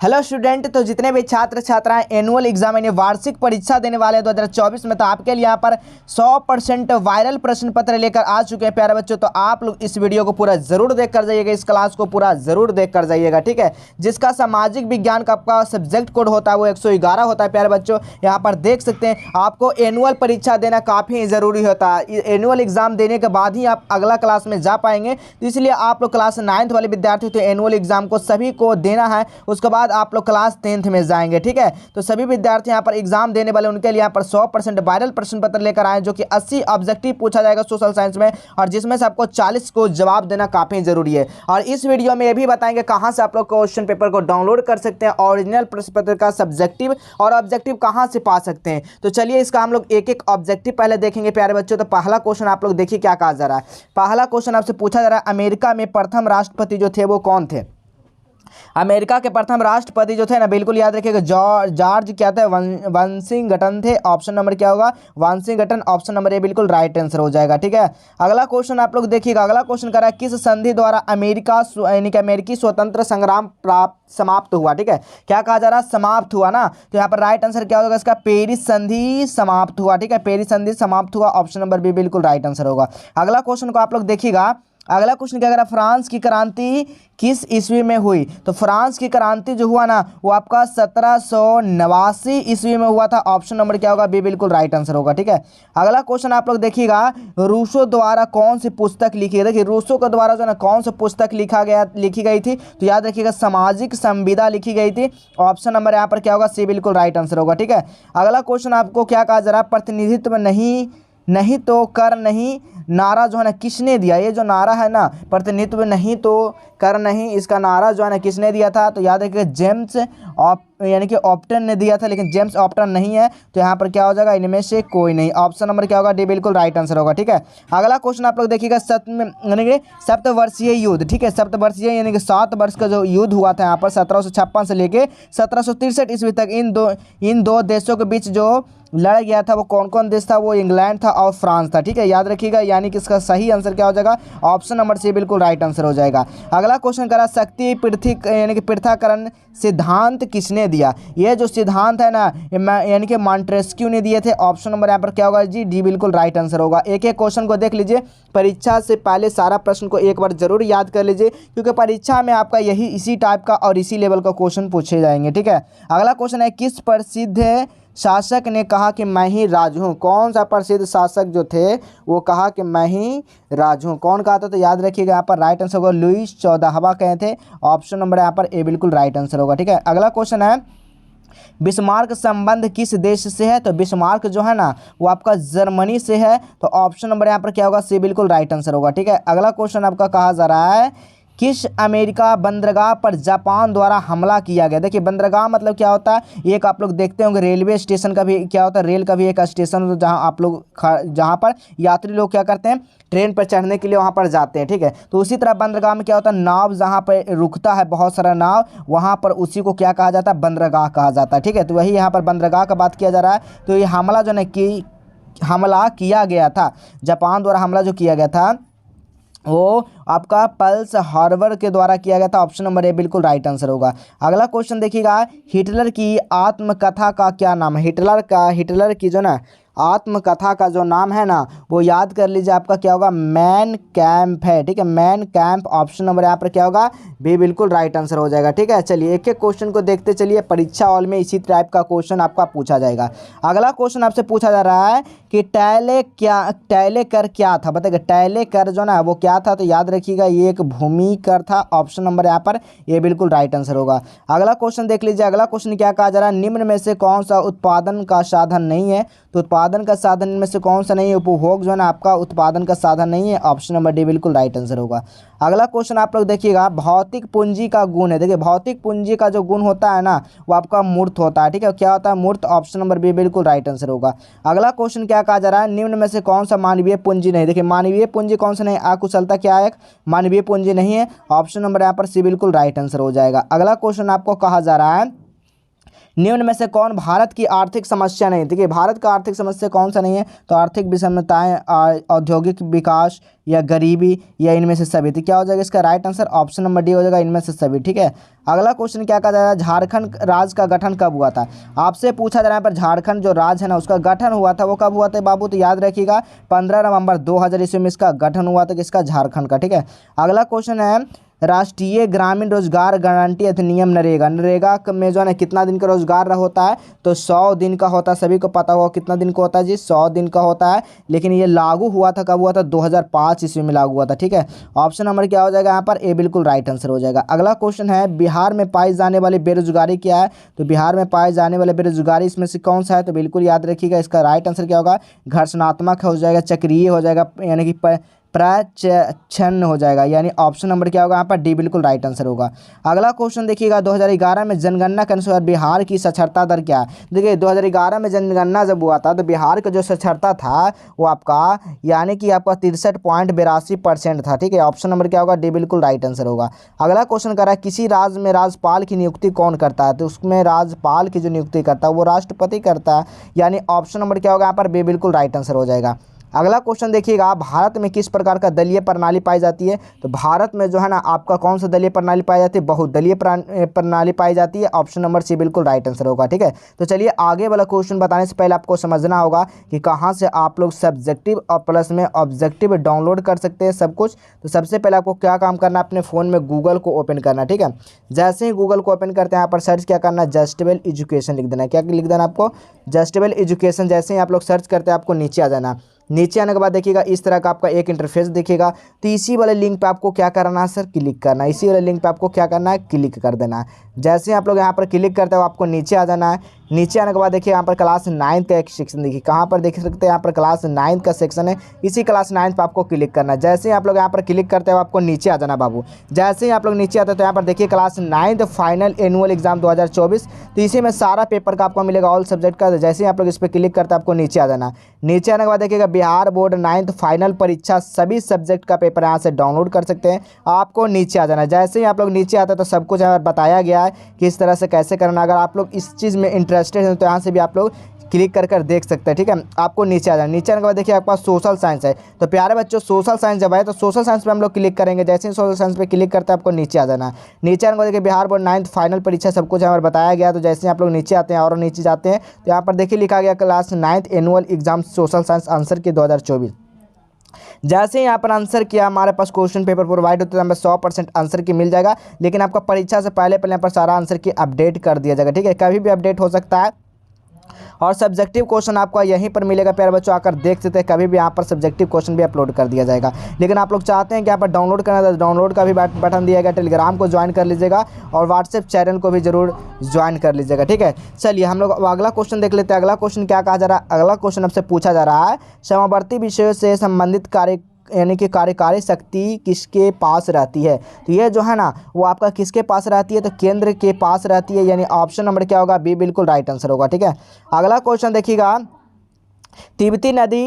Hello student, तो जितने भी छात्र छात्राएं एनुअल एग्जाम यानी वार्षिक परीक्षा देने वाले हैं 2024 में, तो आपके लिए यहाँ पर 100% वायरल प्रश्न पत्र लेकर आ चुके हैं प्यारे बच्चों। तो आप लोग इस वीडियो को पूरा जरूर देख कर जाइएगा, इस क्लास को पूरा जरूर देख कर जाइएगा, ठीक है। जिसका सामाजिक विज्ञान का आपका सब्जेक्ट कोड होता है वो 111 होता है प्यारे बच्चों। यहाँ पर देख सकते हैं आपको एनुअल परीक्षा देना काफ़ी ज़रूरी होता है। एनुअल एग्जाम देने के बाद ही आप अगला क्लास में जा पाएंगे, तो इसलिए आप लोग क्लास 9th वाले विद्यार्थी तो एनुअल एग्जाम को सभी को देना है, उसके बाद आप लोग क्लास 10th में जाएंगे, ठीक है। तो सभी विद्यार्थी यहाँ पर एग्जाम देने वाले उनके लिए यहाँ पर 100% वायरल प्रश्न पत्र लेकर आए, जो कि 80 ऑब्जेक्टिव पूछा जाएगा सोशल साइंस में, और जिसमें से आपको 40 को जवाब देना काफ़ी जरूरी है। और इस वीडियो में ये भी बताएंगे कहाँ से आप लोग क्वेश्चन पेपर को डाउनलोड कर सकते हैं, ओरिजिनल प्रश्न पत्र का सब्जेक्टिव और ऑब्जेक्टिव कहाँ से पा सकते हैं। तो चलिए इसका हम लोग एक एक ऑब्जेक्टिव पहले देखेंगे प्यारे बच्चों। तो पहला क्वेश्चन आप लोग देखिए क्या कहा जा रहा है। पहला क्वेश्चन आपसे पूछा जा रहा है, अमेरिका में प्रथम राष्ट्रपति जो थे वो कौन थे। अमेरिका के प्रथम राष्ट्रपति जो थे ना, बिल्कुल याद रखिएगा, जॉर्ज क्या थे, वाशिंगटन थे। ऑप्शन नंबर क्या होगा, वाशिंगटन। ऑप्शन नंबर ए बिल्कुल राइट आंसर हो जाएगा, ठीक है। अगला क्वेश्चन आप लोग देखिएगा। अगला क्वेश्चन कर रहा है, किस संधि द्वारा अमेरिका यानी कि अमेरिकी स्वतंत्र संग्राम समाप्त हुआ, ठीक है। क्या कहा जा रहा है, समाप्त हुआ ना, तो यहाँ पर राइट आंसर क्या होगा इसका, पेरिस संधि समाप्त हुआ, ठीक है। पेरिस संधि समाप्त हुआ, ऑप्शन नंबर बी बिल्कुल राइट आंसर होगा। अगला क्वेश्चन को आप लोग देखिएगा। अगला क्वेश्चन क्या कह रहा है, फ्रांस की क्रांति किस ईस्वी में हुई। तो फ्रांस की क्रांति जो हुआ ना वो आपका 1789 ईस्वी में हुआ था। ऑप्शन नंबर क्या होगा, बी बिल्कुल राइट आंसर होगा, ठीक है। अगला क्वेश्चन आप लोग देखिएगा, रूसो द्वारा कौन सी पुस्तक लिखी गई। देखिए रूसो के द्वारा जो ना कौन सी पुस्तक लिखी गई थी, तो याद रखिएगा सामाजिक संविदा लिखी गई थी। ऑप्शन नंबर यहाँ पर क्या होगा, सी बिल्कुल राइट आंसर होगा, ठीक है। अगला क्वेश्चन आपको क्या कहा जा रहा है, प्रतिनिधित्व नहीं तो कर नहीं नारा जो है ना किसने दिया। ये जो नारा है ना, प्रतिनिधित्व नहीं तो कर नहीं, इसका नारा जो है ना किसने दिया था, तो याद रखिएगा जेम्स यानी कि ऑप्टन ने दिया था, लेकिन जेम्स ऑप्टन नहीं है, तो यहाँ पर क्या हो जाएगा, इनमें से कोई नहीं। ऑप्शन नंबर क्या होगा, डी बिल्कुल राइट आंसर होगा, ठीक है। अगला क्वेश्चन आप लोग देखिएगा, यानी कि सप्तवर्षीय युद्ध, ठीक है। सप्तवर्षीय यानी कि 7 वर्ष का जो युद्ध हुआ था यहाँ पर 1756 से लेके 1763 ईस्वी तक इन दो देशों के बीच जो लड़ गया था वो कौन कौन देश था, वो इंग्लैंड था और फ्रांस था, ठीक है। याद रखिएगा, यानी कि इसका सही आंसर क्या हो जाएगा, ऑप्शन नंबर सी बिल्कुल राइट आंसर हो जाएगा। अगला क्वेश्चन करा, शक्ति यानी कि पृथक्करण सिद्धांत किसने दिया। ये जो सिद्धांत है ना यानी कि मॉन्टेस्क्यू ने दिए थे। ऑप्शन नंबर यहाँ पर क्या होगा जी, डी बिल्कुल राइट आंसर होगा। एक एक क्वेश्चन को देख लीजिए, परीक्षा से पहले सारा प्रश्न को एक बार जरूर याद कर लीजिए, क्योंकि परीक्षा में आपका इसी टाइप का और इसी लेवल का क्वेश्चन पूछे जाएंगे, ठीक है। अगला क्वेश्चन है, किस प्रसिद्ध शासक ने कहा कि मैं ही राज हूँ। कौन सा प्रसिद्ध शासक जो थे वो कहा कि मैं ही राज हूँ, कौन कहा था, तो याद रखिएगा यहाँ पर राइट आंसर होगा लुईस 14वां कहे थे। ऑप्शन नंबर यहाँ पर ए बिल्कुल राइट आंसर होगा, ठीक है। अगला क्वेश्चन है, बिस्मार्क संबंध किस देश से है। तो बिस्मार्क जो है ना वो आपका जर्मनी से है, तो ऑप्शन नंबर यहाँ पर क्या होगा, सी बिल्कुल राइट आंसर होगा, ठीक है। अगला क्वेश्चन आपका कहा जा रहा है, किस अमेरिका बंदरगाह पर जापान द्वारा हमला किया गया। देखिए बंदरगाह मतलब क्या होता है, एक आप लोग देखते होंगे रेलवे स्टेशन का भी क्या होता है, रेल का भी एक स्टेशन जहाँ आप लोग जहाँ पर यात्री लोग क्या करते हैं, ट्रेन पर चढ़ने के लिए वहाँ पर जाते हैं, ठीक है। तो उसी तरह बंदरगाह में क्या होता है, नाव जहाँ पर रुकता है बहुत सारा नाव, वहाँ पर उसी को क्या कहा जाता है, बंदरगाह कहा जाता है, ठीक है। तो वही यहाँ पर बंदरगाह का बात किया जा रहा है। तो ये हमला जो है कि हमला किया गया था, जापान द्वारा हमला जो किया गया था वो आपका पर्ल हार्बर के द्वारा किया गया था। ऑप्शन नंबर ए बिल्कुल राइट आंसर होगा। अगला क्वेश्चन देखिएगा, हिटलर की आत्मकथा का क्या नाम है। हिटलर की जो ना आत्मकथा का जो नाम है ना वो याद कर लीजिए, आपका क्या होगा, मैन कैम्प है, ठीक है। Man camp. ऑप्शन नंबर यहाँ पर क्या होगा, बी बिल्कुल राइट आंसर हो जाएगा, ठीक है। चलिए एक एक क्वेश्चन को देखते चलिए, परीक्षा हॉल में इसी टाइप का क्वेश्चन आपका पूछा जाएगा। अगला क्वेश्चन आपसे पूछा जा रहा है कि टैले कर क्या था। बताइए टैले कर जो ना वो क्या था, तो याद रखिएगा ये एक भूमि कर था। ऑप्शन नंबर यहाँ पर ये बिल्कुल राइट आंसर होगा। अगला क्वेश्चन देख लीजिए। अगला क्वेश्चन क्या कहा जा रहा है, निम्न में से कौन सा उत्पादन का साधन नहीं है। तो उत्पादन का साधन में से कौन सा नहीं है, उपभोग जो है ना आपका उत्पादन का साधन नहीं है। ऑप्शन नंबर डी बिल्कुल राइट आंसर होगा। अगला क्वेश्चन आप लोग देखिएगा, भौतिक पूंजी का गुण है। देखिए भौतिक पूंजी का जो गुण होता है ना वो आपका मूर्त होता है, ठीक है। क्या होता है, मूर्त। ऑप्शन नंबर बी बिल्कुल राइट आंसर होगा। अगला क्वेश्चन क्या कहा जा रहा है, निम्न में से कौन सा मानवीय पूंजी नहीं। देखिए मानवीय पूंजी कौन सा नहीं, अकुशलता क्या है, मानवीय पूंजी नहीं है। ऑप्शन नंबर यहाँ पर सी बिल्कुल राइट आंसर हो जाएगा। अगला क्वेश्चन आपको कहा जा रहा है, निम्न में से कौन भारत की आर्थिक समस्या नहीं है? देखिए भारत का आर्थिक समस्या कौन सा नहीं है, तो आर्थिक विषमताएं, औद्योगिक विकास या गरीबी या इनमें से सभी। तो क्या हो जाएगा इसका right answer option number D हो जाएगा, इनमें से सभी। ठीक है, अगला क्वेश्चन क्या कहा जा रहा है, झारखंड राज्य का गठन कब हुआ था? आपसे पूछा जा रहा है पर झारखंड जो राज्य है ना उसका गठन हुआ था वो कब हुआ था बाबू? तो याद रखिएगा 15 नवंबर 2000 ईस्वी में इसका गठन हुआ था, किसका? झारखंड का। ठीक है, अगला क्वेश्चन है राष्ट्रीय ग्रामीण रोजगार गारंटी अधिनियम नरेगा, नरेगा में जो है ना कितना दिन का रोजगार होता है? तो 100 दिन का होता है, सभी को पता होगा कितना दिन का होता है जी, 100 दिन का होता है। लेकिन ये लागू हुआ था कब हुआ था? 2005 ईस्वी में लागू हुआ था। ठीक है, ऑप्शन नंबर क्या हो जाएगा यहाँ पर? ए बिल्कुल राइट आंसर हो जाएगा। अगला क्वेश्चन है बिहार में पाई जाने वाली बेरोजगारी क्या है? तो बिहार में पाए जाने वाले बेरोजगारी इसमें से कौन सा है? तो बिल्कुल याद रखिएगा इसका राइट आंसर क्या होगा? घर्षणात्मक हो जाएगा, चक्रीय हो जाएगा, यानी कि प्रच्छन्न हो जाएगा, यानी ऑप्शन नंबर क्या होगा यहाँ पर? डी बिल्कुल राइट आंसर होगा। अगला क्वेश्चन देखिएगा 2011 में जनगणना के अनुसार बिहार की साक्षरता दर क्या है? देखिए 2011 में जनगणना जब हुआ था तो बिहार का जो साक्षरता था वो आपका यानी कि आपका 63.82% था। ठीक है, ऑप्शन नंबर क्या होगा? डी बिल्कुल राइट आंसर होगा। अगला क्वेश्चन कर रहा है किसी राज्य में राज्यपाल की नियुक्ति कौन करता है? तो उसमें राज्यपाल की जो नियुक्ति करता है वो राष्ट्रपति करता है, यानी ऑप्शन नंबर क्या होगा यहाँ पर? बी बिल्कुल राइट आंसर हो जाएगा। अगला क्वेश्चन देखिएगा भारत में किस प्रकार का दलीय प्रणाली पाई जाती है? तो भारत में जो है ना आपका कौन सा दलीय प्रणाली पाई जाती है? बहुदलीय प्रणाली पाई जाती है, ऑप्शन नंबर सी बिल्कुल राइट आंसर होगा। ठीक है, तो चलिए आगे वाला क्वेश्चन बताने से पहले आपको समझना होगा कि कहाँ से आप लोग सब्जेक्टिव और प्लस में ऑब्जेक्टिव डाउनलोड कर सकते हैं सब कुछ। तो सबसे पहले आपको क्या काम करना है, अपने फ़ोन में गूगल को ओपन करना। ठीक है, जैसे ही गूगल को ओपन करते हैं यहाँ पर सर्च क्या करना है? जस्टेबल एजुकेशन लिख देना है। क्या लिख देना आपको? जस्टेबल एजुकेशन। जैसे ही आप लोग सर्च करते हैं आपको नीचे आ जाना। नीचे आने के बाद देखिएगा इस तरह का आपका एक इंटरफेस दिखेगा। तो इसी वाले लिंक पे आपको क्या करना है सर? क्लिक करना है। इसी वाले लिंक पे आपको क्या करना है? क्लिक कर देना है। जैसे ही आप लोग यहाँ पर क्लिक करते हो आपको नीचे आ जाना है। नीचे आने के बाद देखिए यहाँ पर क्लास 9 का एक सेक्शन देखिए, कहाँ पर देख सकते हैं यहाँ पर क्लास 9 का सेक्शन है। इसी क्लास 9 पे आपको क्लिक करना है। जैसे ही आप लोग यहाँ पर क्लिक करते हो आपको नीचे आ जाना बाबू। जैसे ही आप लोग नीचे आते हो तो यहाँ पर देखिए क्लास 9 फाइनल एनुअल एग्जाम 2024। तो इसी में सारा पेपर का आपको मिलेगा, ऑल सब्जेक्ट का। जैसे ही आप लोग इस पर क्लिक करते हैं आपको नीचे आ जाना। नीचे आने के बाद देखिएगा बिहार बोर्ड 9th फाइनल परीक्षा सभी सब्जेक्ट का पेपर यहाँ से डाउनलोड कर सकते हैं। आपको नीचे आ जाना। जैसे ही आप लोग नीचे आते हैं तो सब कुछ यहाँ बताया गया है कि इस तरह से कैसे करना। अगर आप लोग इस चीज़ में इंटरेस्टेड हैं तो यहाँ से भी आप लोग क्लिक कर देख सकते हैं। ठीक है, आपको नीचे आ जाना। नीचे आने के बाद देखिए आपके पास सोशल साइंस है। तो प्यारे बच्चों सोशल साइंस जब आए तो सोशल साइंस पे हम लोग क्लिक करेंगे। जैसे ही सोशल साइंस पे क्लिक करते हैं आपको नीचे आ जाना। नीचे आने के बाद देखिए बिहार बोर्ड 9th फाइनल परीक्षा सब कुछ यहाँ पर बताया गया। तो जैसे ही आप लोग नीचे आते हैं और नीचे जाते हैं तो यहाँ पर देखिए लिखा गया class 9th annual exam social science answer की 2024। जैसे ही यहाँ पर आंसर किया हमारे पास क्वेश्चन पेपर प्रोवाइड होता है, हमें 100% आंसर की मिल जाएगा। लेकिन आपका परीक्षा से पहले यहाँ पर सारा आंसर की अपडेट कर दिया जाएगा। ठीक है, कभी भी अपडेट हो सकता है। और सब्जेक्टिव क्वेश्चन आपको यहीं पर मिलेगा प्यारे बच्चों, आकर देख सकते हैं। कभी भी यहाँ पर सब्जेक्टिव क्वेश्चन भी अपलोड कर दिया जाएगा। लेकिन आप लोग चाहते हैं कि यहाँ पर डाउनलोड करना है तो डाउनलोड का भी बटन दिया गया। टेलीग्राम को ज्वाइन कर लीजिएगा और व्हाट्सएप चैनल को भी जरूर ज्वाइन कर लीजिएगा। ठीक है, चलिए हम लोग अगला क्वेश्चन देख लेते हैं। अगला क्वेश्चन क्या कहा जा रहा है? अगला क्वेश्चन आपसे पूछा जा रहा है समवर्ती विषयों से संबंधित कार्य यानी कि कार्यकारी शक्ति किसके पास रहती है? तो ये जो है ना वो आपका किसके पास रहती है? तो केंद्र के पास रहती है, यानी ऑप्शन नंबर क्या होगा? बी बिल्कुल राइट आंसर होगा। ठीक है, अगला क्वेश्चन देखिएगा तिब्बती नदी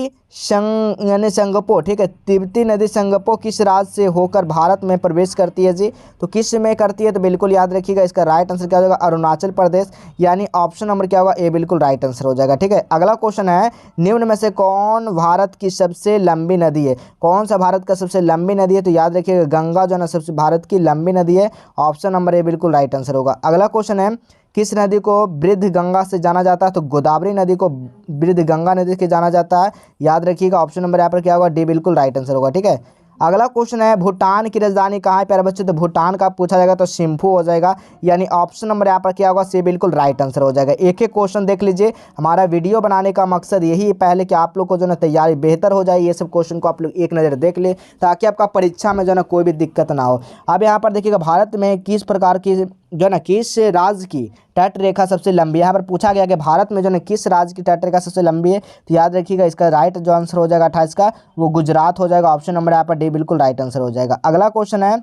यानी संगपो। ठीक है, तिब्बती नदी संगपो किस राज्य से होकर भारत में प्रवेश करती है जी? तो किस में करती है? तो बिल्कुल याद रखिएगा इसका राइट आंसर क्या हो जाएगा? अरुणाचल प्रदेश, यानी ऑप्शन नंबर क्या होगा? ए बिल्कुल राइट आंसर हो जाएगा। ठीक है, अगला क्वेश्चन है निम्न में से कौन भारत की सबसे लंबी नदी है? कौन सा भारत का सबसे लंबी नदी है? तो याद रखिएगा गंगा जो है ना सबसे भारत की लंबी नदी है, ऑप्शन नंबर ए बिल्कुल राइट आंसर होगा। अगला क्वेश्चन है किस नदी को वृद्ध गंगा से जाना जाता है? तो गोदावरी नदी को वृद्ध गंगा नदी से जाना जाता है। याद रखिएगा ऑप्शन नंबर यहाँ पर क्या होगा? डी बिल्कुल राइट आंसर होगा। ठीक है, अगला क्वेश्चन है भूटान की राजधानी कहाँ है प्यारे बच्चों? तो भूटान का पूछा जाएगा तो थिम्फू हो जाएगा, यानी ऑप्शन नंबर यहाँ पर क्या होगा? सी बिल्कुल राइट आंसर हो जाएगा। एक एक क्वेश्चन देख लीजिए। हमारा वीडियो बनाने का मकसद यही है पहले कि आप लोग को जो ना तैयारी बेहतर हो जाए। ये सब क्वेश्चन को आप लोग एक नज़र देख ले ताकि आपका परीक्षा में जो ना कोई भी दिक्कत ना हो। अब यहाँ पर देखिएगा भारत में किस प्रकार की जो ना किस राज्य की तट रेखा सबसे लंबी है? यहाँ पर पूछा गया कि भारत में जो ना किस राज्य की तट रेखा सबसे लंबी है? तो याद रखिएगा इसका राइट जो आंसर हो जाएगा 28 का वो गुजरात हो जाएगा। ऑप्शन नंबर यहाँ पर डी बिल्कुल राइट आंसर हो जाएगा। अगला क्वेश्चन है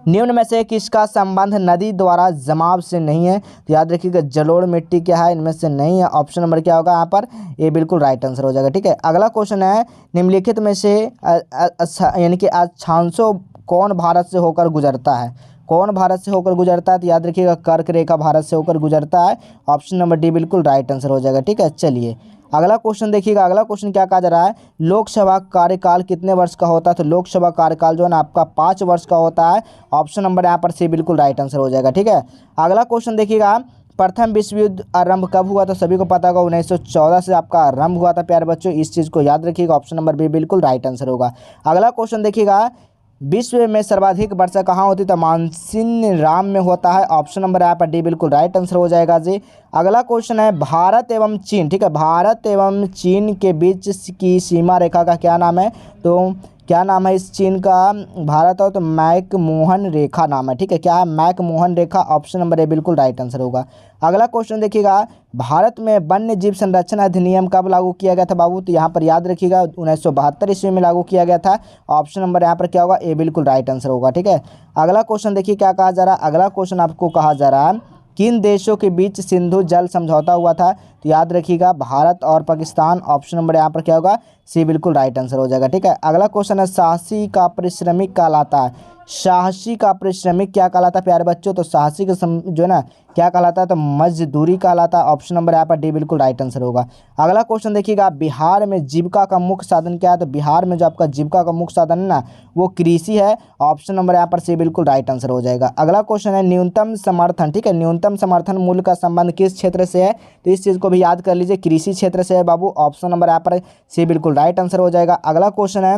निम्न में से किसका संबंध नदी द्वारा जमाव से नहीं है? तो याद रखिएगा जलोढ़ मिट्टी क्या है? इनमें से नहीं है। ऑप्शन नंबर क्या होगा यहाँ पर? ये बिल्कुल राइट आंसर हो जाएगा। ठीक है, अगला क्वेश्चन है निम्नलिखित में से यानी कि अक्षांशों कौन भारत से होकर गुजरता है? कौन भारत से होकर गुजरता है? तो याद रखिएगा कर्क रेखा भारत से होकर गुजरता है। ऑप्शन नंबर डी बिल्कुल राइट आंसर हो जाएगा। ठीक है, चलिए अगला क्वेश्चन देखिएगा। अगला क्वेश्चन क्या कहा जा रहा है, लोकसभा कार्यकाल कितने वर्ष का होता है? तो लोकसभा कार्यकाल जो है ना आपका 5 वर्ष का होता है। ऑप्शन नंबर यहाँ पर सी बिल्कुल राइट आंसर हो जाएगा। ठीक है, अगला क्वेश्चन देखिएगा, प्रथम विश्व युद्ध आरंभ कब हुआ? तो सभी को पता होगा 1914 से आपका आरंभ हुआ था प्यारे बच्चों, इस चीज़ को याद रखिएगा। ऑप्शन नंबर बी बिल्कुल राइट आंसर होगा। अगला क्वेश्चन देखिएगा, विश्व में सर्वाधिक वर्षा कहाँ होती है? तो मानसिन राम में होता है। ऑप्शन नंबर यहाँ पर डी बिल्कुल राइट आंसर हो जाएगा जी। अगला क्वेश्चन है, भारत एवं चीन, ठीक है, भारत एवं चीन के बीच की सीमा रेखा का क्या नाम है? तो क्या नाम है इस चीन का? भारत और तो मैकमोहन रेखा नाम है। ठीक है, क्या है? McMahon Rekha. Option number A बिल्कुल राइट आंसर होगा। अगला क्वेश्चन देखिएगा, भारत में वन्य जीव संरक्षण अधिनियम कब लागू किया गया था बाबू? तो यहाँ पर याद रखिएगा 1972 ईस्वी में लागू किया गया था। ऑप्शन नंबर यहाँ पर क्या होगा? ए बिल्कुल राइट आंसर होगा। ठीक है, अगला क्वेश्चन देखिए क्या कहा जा रहा है। अगला क्वेश्चन आपको कहा जा रहा है, किन देशों के बीच सिंधु जल समझौता हुआ था? तो याद रखिएगा भारत और पाकिस्तान। ऑप्शन नंबर यहाँ पर क्या होगा? सी बिल्कुल राइट आंसर हो जाएगा। ठीक है, अगला क्वेश्चन है, साहसी का परिश्रमिक कहलाता है। साहसी का परिश्रमिक क्या कहलाता है प्यारे बच्चों? तो साहसी का जो है ना क्या कहलाता है? तो मजदूरी कहलाता है। ऑप्शन नंबर यहाँ पर डी बिल्कुल राइट आंसर होगा। अगला क्वेश्चन देखिएगा, बिहार में जीविका का मुख्य साधन क्या है? तो बिहार में जो आपका जीविका का मुख्य साधन है ना वो कृषि है। ऑप्शन नंबर यहाँ पर सी बिल्कुल राइट आंसर हो जाएगा। अगला क्वेश्चन है, न्यूनतम समर्थन, ठीक है, न्यूनतम समर्थन मूल्य का संबंध किस क्षेत्र से है? तो इस चीज़ को भी याद कर लीजिए, कृषि क्षेत्र से है बाबू। ऑप्शन नंबर यहाँ पर सी बिल्कुल राइट आंसर हो जाएगा। अगला क्वेश्चन है,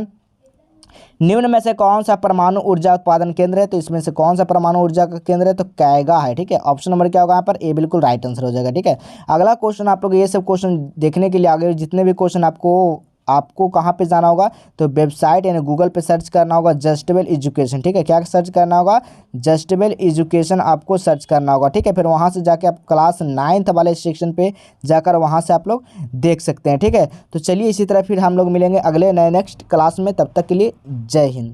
निम्न में से कौन सा परमाणु ऊर्जा उत्पादन केंद्र है? तो इसमें से कौन सा परमाणु ऊर्जा का केंद्र है? तो कैगा है। ठीक है, ऑप्शन नंबर क्या होगा यहाँ पर? ए बिल्कुल राइट आंसर हो जाएगा। ठीक है, अगला क्वेश्चन आप लोग ये सब क्वेश्चन देखने के लिए आगे जितने भी क्वेश्चन आपको कहाँ पे जाना होगा? तो वेबसाइट यानी गूगल पे सर्च करना होगा जस्टेबल एजुकेशन। ठीक है, क्या सर्च करना होगा? जस्टेबल एजुकेशन आपको सर्च करना होगा। ठीक है, फिर वहाँ से जाके आप क्लास 9th वाले सेक्शन पे जाकर वहाँ से आप लोग देख सकते हैं। ठीक है, तो चलिए इसी तरह फिर हम लोग मिलेंगे अगले नेक्स्ट क्लास में, तब तक के लिए जय हिंद।